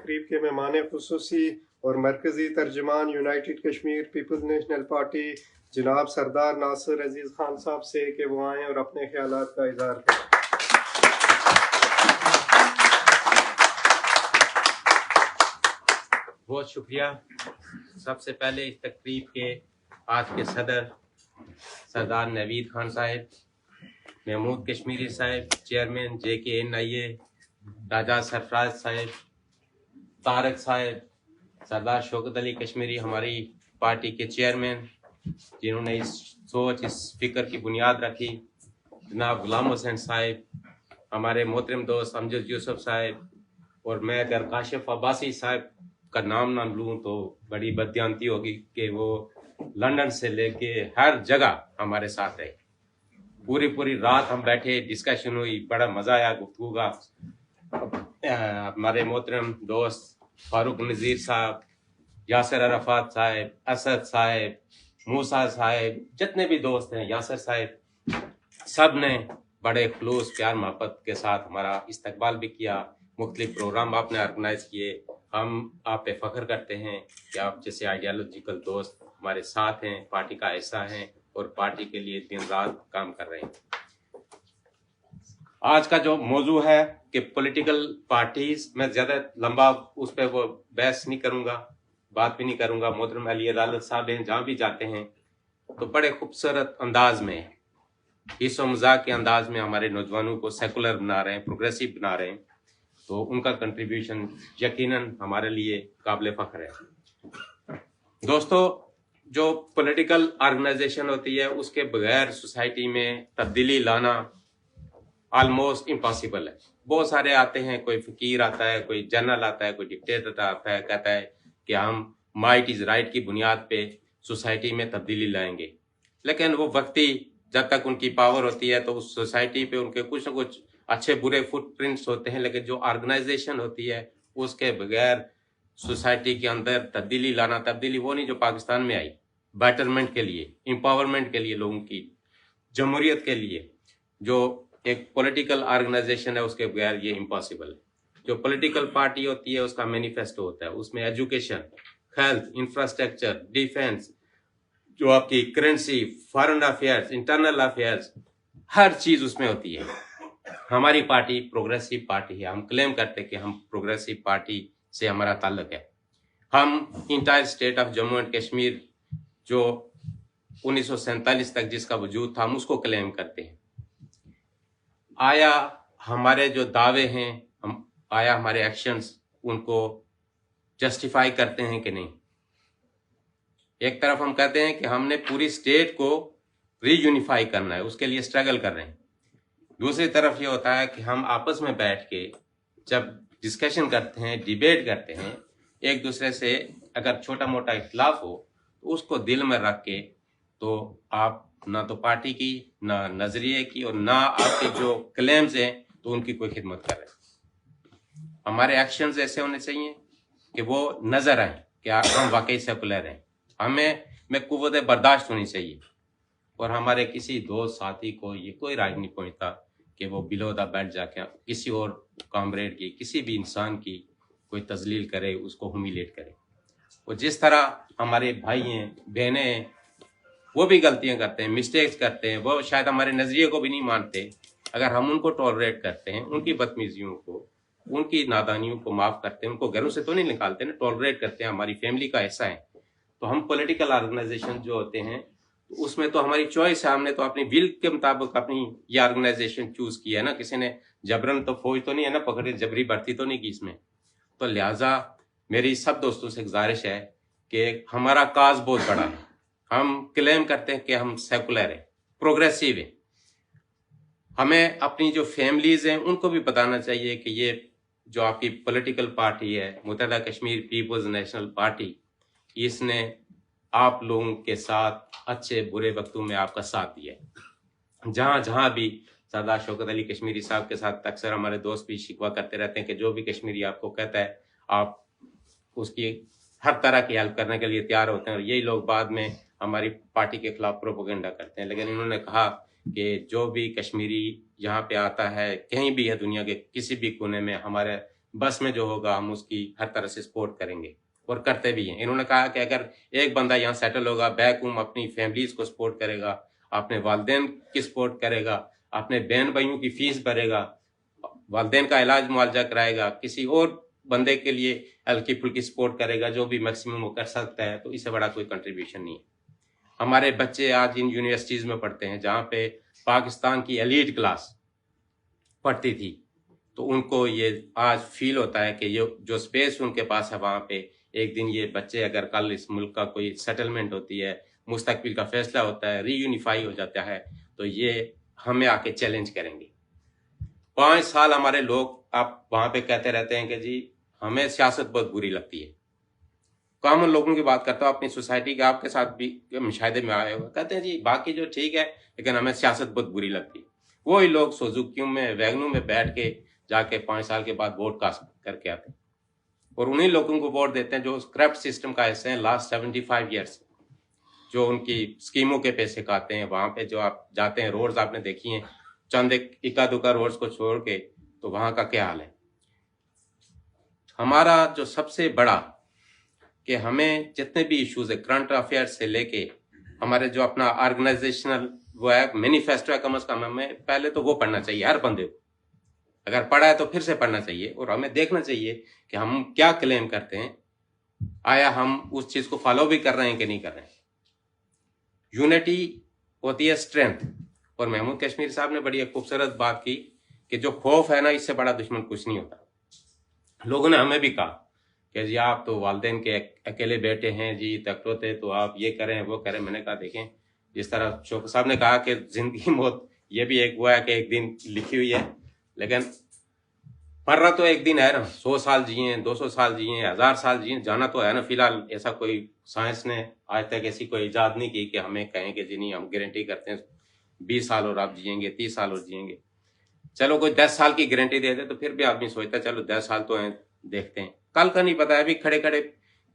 तकरीब के मेहमान खुसूसी और मरकज़ी तर्जमान united Kashmir people's national party जनाब सरदार नासिर अजीज़ खान साहब से कि वो आएँ और अपने ख्यालात का इज़हार करें। बहुत शुक्रिया। सबसे पहले इस तकरीब के आज के सदर सरदार नवीद खान साहब, महमूद कश्मीरी साहब, चेयरमैन JKNIA, राजा सरफराज साहब, तारक साहब, सरदार शौकत अली कश्मीरी हमारी पार्टी के चेयरमैन जिन्होंने इस सोच इस फिक्र की बुनियाद रखी, जनाब गुलाम हुसैन साहब, हमारे मोहतरम दोस्त अमजद यूसुफ साहब, और मैं अगर काशिफ अब्बासी साहब का नाम ना लूँ तो बड़ी बदयांती होगी कि वो लंदन से लेके हर जगह हमारे साथ रहे। पूरी रात हम बैठे, डिस्कशन हुई, बड़ा मज़ा आया गुफ्तगू का। हमारे मोहतरम दोस्त फारूक नज़ीर साहब, यासर अरफात साहब, असद साहब, मूसा साहब, जितने भी दोस्त हैं, यासर साहब, सब ने बड़े खलूस प्यार मोहब्बत के साथ हमारा इस्तकबाल भी किया। मुख्तलिफ प्रोग्राम आपने ऑर्गेनाइज किए। हम आप पे फ़ख्र करते हैं कि आप जैसे आइडियालॉजिकल दोस्त हमारे साथ हैं, पार्टी का हिस्सा हैं और पार्टी के लिए दिन रात काम कर रहे हैं। आज का जो मौजू है कि पॉलिटिकल पार्टीज, मैं ज़्यादा लंबा उस पर वो बहस नहीं करूँगा, बात भी नहीं करूँगा। मोहतरम अली अदालत साहब हैं, जहाँ भी जाते हैं तो बड़े खूबसूरत अंदाज में, हिस्सो मजाक के अंदाज में हमारे नौजवानों को सेकुलर बना रहे हैं, प्रोग्रेसिव बना रहे हैं। तो उनका कंट्रीब्यूशन यकीनन हमारे लिए काबिल फ़ख्र है। दोस्तों, जो पॉलिटिकल ऑर्गेनाइजेशन होती है उसके बगैर सोसाइटी में तब्दीली लाना ऑलमोस्ट इम्पॉसिबल है। बहुत सारे आते हैं, कोई फकीर आता है, कोई जनरल आता है, कोई डिक्टेटर आता है, कहता है कि हम माइट इज़ राइट की बुनियाद पे सोसाइटी में तब्दीली लाएंगे। लेकिन वो वक्ती जब तक उनकी पावर होती है तो उस सोसाइटी पे उनके कुछ न कुछ अच्छे बुरे फुटप्रिंट्स होते हैं, लेकिन जो ऑर्गेनाइजेशन होती है उसके बगैर सोसाइटी के अंदर तब्दीली लाना, तब्दीली वो नहीं जो पाकिस्तान में आई, बेटरमेंट के लिए, एम्पावरमेंट के लिए, लोगों की जमहूरियत के लिए, जो एक पॉलिटिकल ऑर्गेनाइजेशन है उसके बगैर ये इम्पॉसिबल है। जो पॉलिटिकल पार्टी होती है उसका मैनिफेस्टो होता है, उसमें एजुकेशन, हेल्थ, इंफ्रास्ट्रक्चर, डिफेंस, जो आपकी currency, foreign affairs, internal affairs, हर चीज उसमें होती है। हमारी पार्टी प्रोग्रेसिव पार्टी है। हम क्लेम करते हैं कि हम प्रोग्रेसिव पार्टी से हमारा ताल्लुक है। हम entire state of Jammu and Kashmir जो 1947 तक जिसका वजूद था, हम उसको क्लेम करते हैं। आया हमारे जो दावे हैं, आया हमारे एक्शंस उनको जस्टिफाई करते हैं कि नहीं। एक तरफ हम कहते हैं कि हमने पूरी स्टेट को रीयूनिफाई करना है, उसके लिए स्ट्रगल कर रहे हैं। दूसरी तरफ ये होता है कि हम आपस में बैठ के जब डिस्कशन करते हैं, डिबेट करते हैं, एक दूसरे से अगर छोटा मोटा इख्तलाफ हो तो उसको दिल में रख के, तो आप ना तो पार्टी की, ना नजरिए की, और ना आपके जो क्लेम्स हैं तो उनकी कोई खिदमत कर रहे हैं। हमारे एक्शंस ऐसे होने चाहिए कि वो नजर आए कि हम वाकई सेकुलर हैं। हमें में कुव्वत बर्दाश्त होनी चाहिए, और हमारे किसी दोस्त साथी को ये कोई राज नहीं पहुंचता कि वो बिलो द बेल्ट जाके किसी और कॉमरेड की, किसी भी इंसान की कोई तजलील करे, उसको ह्यूमिलेट करे। और जिस तरह हमारे भाई हैं, बहनें हैं, वो भी गलतियां करते हैं, मिस्टेक्स करते हैं, वो शायद हमारे नज़रिए को भी नहीं मानते। अगर हम उनको टॉलरेट करते हैं, उनकी बदतमीजियों को, उनकी नादानियों को माफ़ करते हैं, उनको घरों से तो नहीं निकालते ना, टॉलरेट करते हैं, हमारी फैमिली का हिस्सा है। तो हम पॉलिटिकल ऑर्गेनाइजेशन जो होते हैं उसमें तो हमारी चॉइस है, हमने तो अपनी विल के मुताबिक अपनी ये ऑर्गेनाइजेशन चूज किया है ना, किसी ने जबरन तो फौज तो नहीं है ना पकड़े, जबरी भर्ती तो नहीं की इसमें। तो लिहाजा मेरी सब दोस्तों से गुजारिश है कि हमारा काज बहुत बड़ा है। हम क्लेम करते हैं कि हम सेकुलर हैं, प्रोग्रेसिव हैं। हमें अपनी जो फैमिलीज हैं उनको भी बताना चाहिए कि ये जो आपकी पॉलिटिकल पार्टी है, मुत्तहिदा कश्मीर पीपल्स नेशनल पार्टी, इसने आप लोगों के साथ अच्छे बुरे वक्तों में आपका साथ दिया है। जहाँ जहाँ भी सरदार शौकत अली कश्मीरी साहब के साथ अक्सर हमारे दोस्त भी शिकवा करते रहते हैं कि जो भी कश्मीरी आपको कहता है आप उसकी हर तरह की हेल्प करने के लिए तैयार होते हैं, और यही लोग बाद में हमारी पार्टी के खिलाफ प्रोपेगेंडा करते हैं। लेकिन इन्होंने कहा कि जो भी कश्मीरी यहाँ पे आता है, कहीं भी है दुनिया के किसी भी कोने में, हमारे बस में जो होगा हम उसकी हर तरह से सपोर्ट करेंगे और करते भी हैं। इन्होंने कहा कि अगर एक बंदा यहाँ सेटल होगा, बैक होम अपनी फैमिलीज को सपोर्ट करेगा, अपने वालदेन की सपोर्ट करेगा, अपने बहन भाइयों की फीस भरेगा, वालदेन का इलाज मुआवजा कराएगा, किसी और बंदे के लिए हल्की फुल्की सपोर्ट करेगा, जो भी मैक्सिमम वो कर सकता है, तो इससे बड़ा कोई कंट्रीब्यूशन नहीं है। हमारे बच्चे आज इन यूनिवर्सिटीज में पढ़ते हैं जहाँ पे पाकिस्तान की एलीट क्लास पढ़ती थी, तो उनको ये आज फील होता है कि ये जो स्पेस उनके पास है वहाँ पे एक दिन ये बच्चे, अगर कल इस मुल्क का कोई सेटलमेंट होती है, मुस्तकबिल का फैसला होता है, रीयूनिफाई हो जाता है, तो ये हमें आके चैलेंज करेंगे। 5 साल हमारे लोग आप वहाँ पे कहते रहते हैं कि जी हमें सियासत बहुत बुरी लगती है। कॉमन लोगों की बात करता हूँ, अपनी सोसाइटी के, आपके साथ भी मुशाहिदे में आए हुए, कहते हैं जी बाकी जो ठीक है, लेकिन हमें सियासत बहुत बुरी लगती है। वही लोग सुजुकियों में, वैगनों में बैठ के जाके 5 साल के बाद वोट कास्ट करके आते हैं और उन्हीं लोगों को वोट देते हैं जो करप्ट सिस्टम का हिस्से हैं लास्ट 75 ईयर्स, जो उनकी स्कीमों के पैसे खाते हैं। वहां पे जो आप जाते हैं, रोड्स आपने देखी हैं, चंद इक्का दुक्का रोड्स को छोड़ के, तो वहां का क्या हाल है। हमारा जो सबसे बड़ा कि हमें जितने भी इश्यूज है करंट अफेयर्स से लेके हमारे जो अपना ऑर्गेनाइजेशनल वो है, मैनिफेस्टो है, कम से कम हमें पहले तो वो पढ़ना चाहिए हर बंदे को। अगर पढ़ा है तो फिर से पढ़ना चाहिए और हमें देखना चाहिए कि हम क्या क्लेम करते हैं, आया हम उस चीज को फॉलो भी कर रहे हैं कि नहीं कर रहे हैं। यूनिटी होती है स्ट्रेंथ, और महमूद कश्मीर साहब ने बड़ी खूबसूरत बात की कि जो खौफ है ना, इससे बड़ा दुश्मन कुछ नहीं होता। लोगों ने हमें भी कहा कि जी आप तो वालदेन के अकेले बेटे हैं जी, तकरोते, तो आप ये करें वो करें। मैंने कहा देखें, जिस तरह शोक साहब ने कहा कि जिंदगी मौत ये भी एक हुआ है कि एक दिन लिखी हुई है, लेकिन मरना तो एक दिन है ना। 100 साल जिए, 200 साल जिए, 1000 साल जिए, जाना तो है ना। फिलहाल ऐसा कोई साइंस ने आज तक ऐसी कोई इजाद नहीं की कि हमें कहें कि जी नहीं हम गारंटी करते हैं 20 साल और आप जिएंगे, 30 साल और जिएंगे। चलो कोई 10 साल की गारंटी दे दे तो फिर भी आदमी सोचता है चलो 10 साल तो हैं, देखते हैं। कल का नहीं पता है, अभी खड़े खड़े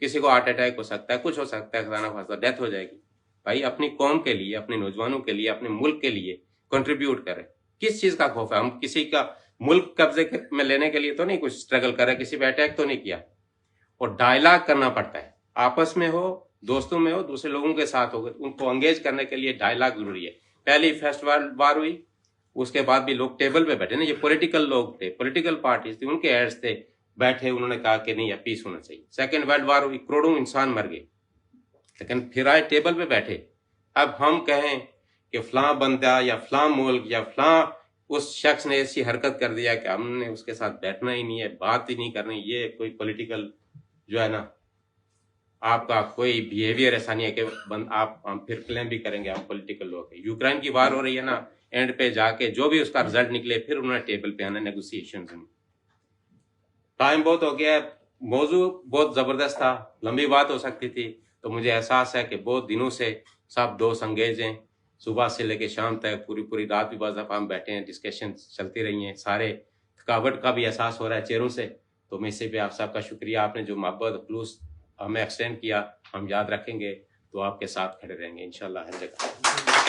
किसी को हार्ट अटैक हो सकता है, कुछ हो सकता है, खाना खासा डेथ हो जाएगी। भाई अपनी कौम के लिए, अपने नौजवानों के लिए, अपने मुल्क के लिए कंट्रीब्यूट करें। किस चीज का खौफ है? हम किसी का मुल्क कब्जे में लेने के लिए तो नहीं कुछ स्ट्रगल कर रहे, किसी पे अटैक तो नहीं किया। और डायलॉग करना पड़ता है, आपस में हो, दोस्तों में हो, दूसरे लोगों के साथ हो, उनको एंगेज करने के लिए डायलॉग जरूरी है। पहली फर्स्ट वर्ल्ड वॉर हुई, उसके बाद भी लोग टेबल पे बैठे ना, ये पॉलिटिकल लोग थे, पॉलिटिकल पार्टीज थी, उनके हेड्स थे, बैठे, उन्होंने कहा कि नहीं पीस होना चाहिए। सेकेंड वर्ल्ड वॉर हुई, करोड़ों इंसान मर गए, लेकिन फिर आए टेबल पे बैठे। अब हम कहें कि फलां बंदा या फलां मुल्क या फलां उस शख्स ने ऐसी हरकत कर दिया कि हमने उसके साथ बैठना ही नहीं है, बात ही नहीं करनी, ये कोई पॉलिटिकल जो है ना, आपका कोई बिहेवियर ऐसा नहीं है कि आप हम फिर क्लेम भी करेंगे हम पॉलिटिकल लोग हैं। यूक्रेन की वार हो रही है ना, एंड पे जाके जो भी उसका रिजल्ट निकले फिर उन्होंने टेबल पे आना नेगोशिएशन में। टाइम बहुत हो गया, मौजू बहुत जबरदस्त था, लंबी बात हो सकती थी, तो मुझे एहसास है कि बहुत दिनों से सब दोस्त अंगेज हैं, सुबह से लेके शाम तक पूरी रात भी बाज़ हम बैठे हैं, डिस्कशन चलती रही हैं, सारे थकावट का भी एहसास हो रहा है चेहरों से। तो मैं इससे भी आप सबका शुक्रिया, आपने जो मोहब्बत खलूस हमें एक्सटेंड किया, हम याद रखेंगे, तो आपके साथ खड़े रहेंगे इंशाल्लाह हर जगह।